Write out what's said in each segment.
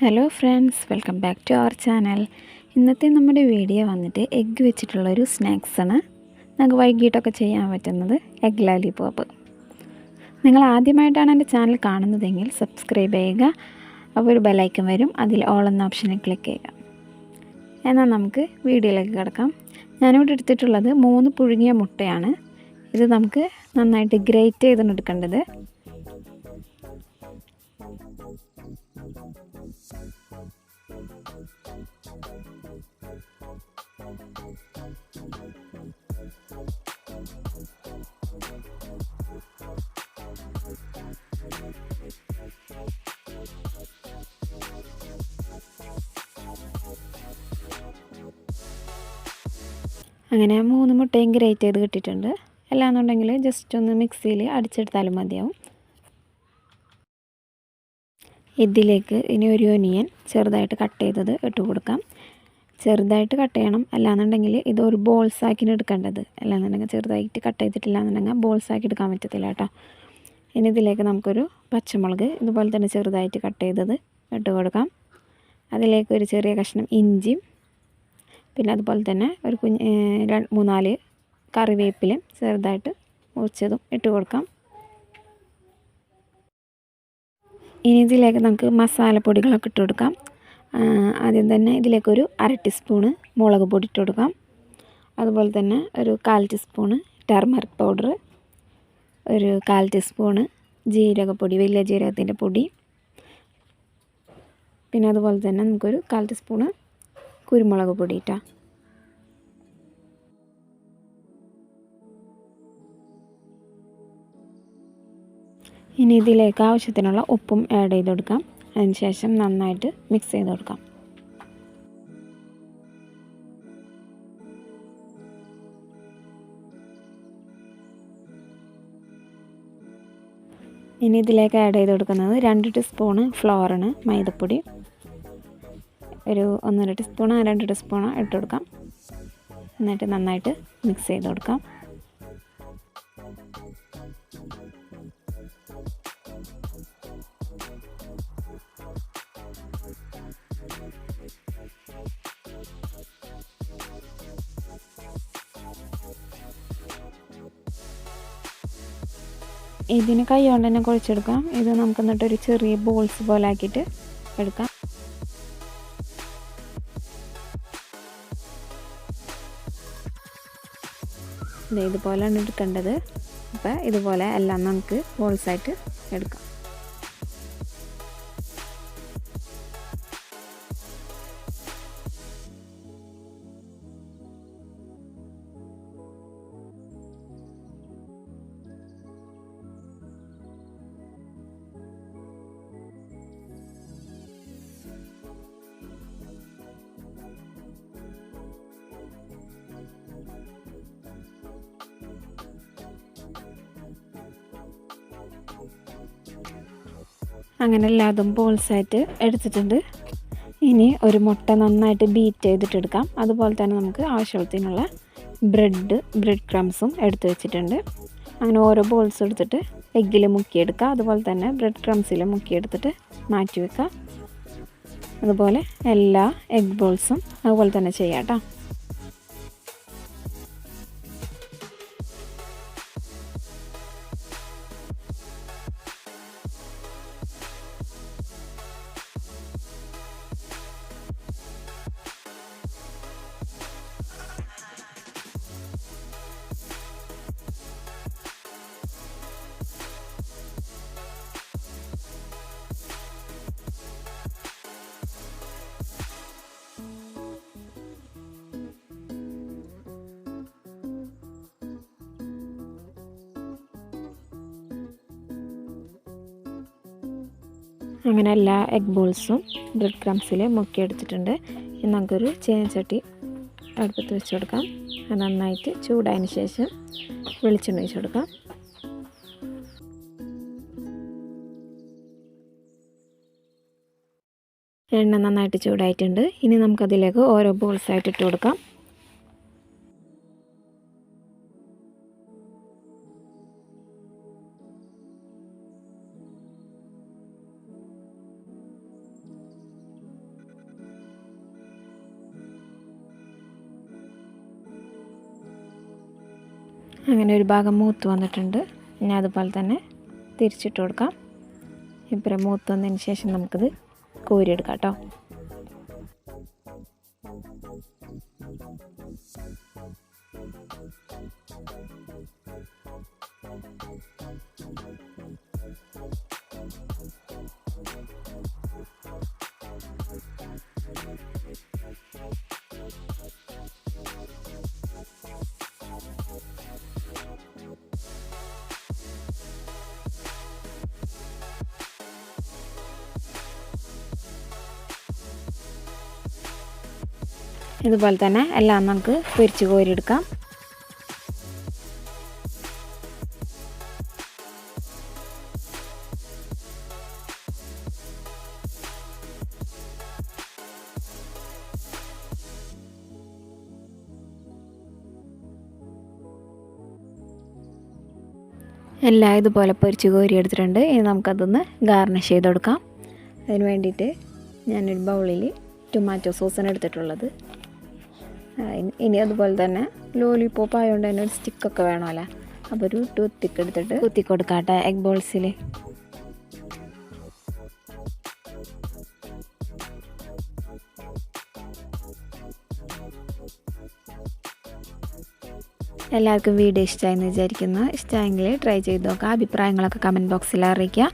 Hello friends, welcome back to our channel. ഇന്നത്തെ നമ്മുടെ video വന്നിട്ട് എഗ്ഗ് വെച്ചിട്ടുള്ളൊരു സ്നാക്സാണ്. നമുക്ക് വൈകിട്ടൊക്കെ ചെയ്യാൻ പറ്റുന്നത് എഗ് ലോലിപോപ്പ്. നിങ്ങൾ ആദ്യമായിട്ടാണ് എൻ്റെ ചാനൽ കാണുന്നതെങ്കിൽ സബ്സ്ക്രൈബ് ചെയ്യുക. അപ്പോൾ ഒരു ബെലൈക്കൺ വരും, അതിൽ ഓൾ എന്ന ഓപ്ഷനിൽ ക്ലിക്ക് ചെയ്യുക. എന്നാൽ നമുക്ക് വീഡിയോയിലേക്ക് കിടക്കാം. ഞാനിവിടെ എടുത്തിട്ടുള്ളത് 3 പുഴുങ്ങിയ മുട്ടയാണ്. ഇത് നമുക്ക് നന്നായിട്ട് ഗ്രേറ്റ് ചെയ്തെടുക്കേണ്ടത്. അങ്ങനെ 3 മുട്ടയും ഗ്രേറ്റ് ചെയ്ത് കിട്ടിയിട്ടുണ്ട്. അല്ലാന്നുണ്ടെങ്കിൽ ജസ്റ്റ് ഒന്ന് മിക്സിയിൽ അടിച്ചെടുത്താലും മതിയാവും. ഇതിലേക്ക് ഇനി ഒരു ഒനിയൻ ചെറുതായിട്ട് കട്ട് ചെയ്തത് ഇട്ട് കൊടുക്കാം. ചെറുതായിട്ട് കട്ട് ചെയ്യണം, അല്ലാന്നുണ്ടെങ്കിൽ ഇത് ഒരു ബോൾസാക്കി എടുക്കേണ്ടത്. അല്ലാന്നുണ്ടെങ്കിൽ ചെറുതായിട്ട് കട്ട് ചെയ്തിട്ടില്ല എന്നുണ്ടെങ്കിൽ ബോൾസാക്കി എടുക്കാൻ പറ്റത്തില്ല കേട്ടോ. ഇനി ഇതിലേക്ക് നമുക്കൊരു പച്ചമുളക് ഇതുപോലെ തന്നെ ചെറുതായിട്ട് കട്ട് ചെയ്തത് ഇട്ട് കൊടുക്കാം. അതിലേക്ക് ഒരു ചെറിയ കഷ്ണം ഇഞ്ചിയും പിന്നെ അതുപോലെ തന്നെ ഒരു 3-4 കറിവേപ്പിലയും ചെറുതായിട്ട് മുറിച്ചതും ഇട്ട് കൊടുക്കാം. ഇനി ഇതിലേക്ക് നമുക്ക് മസാലപ്പൊടികളൊക്കെ ഇട്ട് കൊടുക്കാം. ആദ്യം തന്നെ ഇതിലേക്കൊരു 1/2 ടീസ്പൂണ് മുളക് പൊടി ഇട്ട് കൊടുക്കാം. അതുപോലെ തന്നെ ഒരു 1/4 ടീസ്പൂണ് ടർമറിക് പൗഡർ, ഒരു 1/4 ടീസ്പൂണ് ജീരകപ്പൊടി, വലിയ ജീരകത്തിൻ്റെ പൊടി, പിന്നെ അതുപോലെ തന്നെ നമുക്കൊരു 1/4 ടീസ്പൂണ് കുരുമുളക് പൊടി ഇട്ടാ. ഇനി ഇതിലേക്ക് ആവശ്യത്തിനുള്ള ഉപ്പും ആഡ് ചെയ്ത് കൊടുക്കാം. അതിനുശേഷം നന്നായിട്ട് മിക്സ് ചെയ്ത് കൊടുക്കാം. ഇനി ഇതിലേക്ക് ആഡ് ചെയ്ത് കൊടുക്കുന്നത് 2 ടീസ്പൂണ് ഫ്ലോറാണ്, മൈദപ്പൊടി. ഒരു 1.5 ടീസ്പൂണ് 2 ടീസ്പൂണ് ഇട്ട് കൊടുക്കാം. എന്നിട്ട് നന്നായിട്ട് മിക്സ് ചെയ്ത് കൊടുക്കാം. ഇതിന് കൈ കൊണ്ട് തന്നെ കുഴച്ചെടുക്കാം. ഇത് നമുക്ക് എന്നിട്ടൊരു ചെറിയ ബോൾസ് പോലെ ആക്കിയിട്ട് എടുക്കാം. ഇതുപോലെയാണ് എടുക്കേണ്ടത്. അപ്പോൾ ഇതുപോലെ എല്ലാം നമുക്ക് ബോൾസായിട്ട് എടുക്കാം. അങ്ങനെ എല്ലാതും ബോൾസായിട്ട് എടുത്തിട്ടുണ്ട്. ഇനി ഒരു മുട്ട നന്നായിട്ട് ബീറ്റ് ചെയ്തിട്ടെടുക്കാം. അതുപോലെ തന്നെ നമുക്ക് ആവശ്യത്തിനുള്ള ബ്രെഡ് ക്രംസും എടുത്ത് വെച്ചിട്ടുണ്ട്. അങ്ങനെ ഓരോ ബോൾസ് എടുത്തിട്ട് എഗ്ഗിൽ മുക്കിയെടുക്കുക. അതുപോലെ തന്നെ ബ്രെഡ് ക്രംസിൽ മുക്കിയെടുത്തിട്ട് മാറ്റി വെക്കുക. അതുപോലെ എല്ലാ എഗ് ബോൾസും അതുപോലെ തന്നെ ചെയ്യാം കേട്ടോ. അങ്ങനെ എല്ലാ എഗ് ബോൾസും ബ്രെഡ് ക്രംസിൽ മുക്കിയെടുത്തിട്ടുണ്ട്. ഇനി നമുക്കൊരു ചീനച്ചട്ടി അടുപ്പത്ത് വെച്ച് കൊടുക്കാം. അത് നന്നായിട്ട് ചൂടായതിന് ശേഷം വെളിച്ചെണ്ണ ഒഴിച്ച് കൊടുക്കാം. എണ്ണ നന്നായിട്ട് ചൂടായിട്ടുണ്ട്. ഇനി നമുക്കതിലേക്ക് ഓരോ ബോൾസായിട്ട് ഇട്ട് കൊടുക്കാം. അങ്ങനെ ഒരു ഭാഗം മൂത്ത് വന്നിട്ടുണ്ട്. ഇനി അതുപോലെ തന്നെ തിരിച്ചിട്ട് കൊടുക്കാം. ഇപ്പം മൂത്ത് വന്നതിന് ശേഷം നമുക്കിത് കോരിയെടുക്കാം കേട്ടോ. ഇതുപോലെ തന്നെ എല്ലാം നമുക്ക് പൊരിച്ച് കോരിയെടുക്കാം. എല്ലാം ഇതുപോലെ പൊരിച്ച് കോരി എടുത്തിട്ടുണ്ട്. ഇനി നമുക്കതൊന്ന് ഗാർണിഷ് ചെയ്ത് കൊടുക്കാം. അതിന് വേണ്ടിയിട്ട് ഞാനൊരു ബൗളിൽ ടൊമാറ്റോ സോസാണ് എടുത്തിട്ടുള്ളത്. ഇനി അതുപോലെ തന്നെ ലോലിപോപ്പ് ആയതുകൊണ്ട് തന്നെ ഒരു സ്റ്റിക്കൊക്കെ വേണമല്ലോ. അപ്പോൾ ഒരു ടൂത്ത് പിക്ക് എടുത്തിട്ട് കുത്തി കൊടുക്കാട്ടെ എഗ് ബോൾസിൽ. എല്ലാവർക്കും വീഡിയോ ഇഷ്ടമായെന്ന് വിചാരിക്കുന്നു. ഇഷ്ടമായെങ്കിൽ ട്രൈ ചെയ്ത് നോക്കുക. അഭിപ്രായങ്ങളൊക്കെ കമൻറ്റ് ബോക്സിൽ അറിയിക്കുക.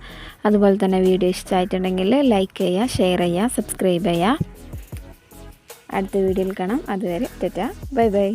അതുപോലെ തന്നെ വീഡിയോ ഇഷ്ടമായിട്ടുണ്ടെങ്കിൽ ലൈക്ക് ചെയ്യുക, ഷെയർ ചെയ്യുക, സബ്സ്ക്രൈബ് ചെയ്യുക. അടുത്ത വീഡിയോയിൽ കാണാം. അതുവരെ ടാറ്റാ, ബൈ ബൈ.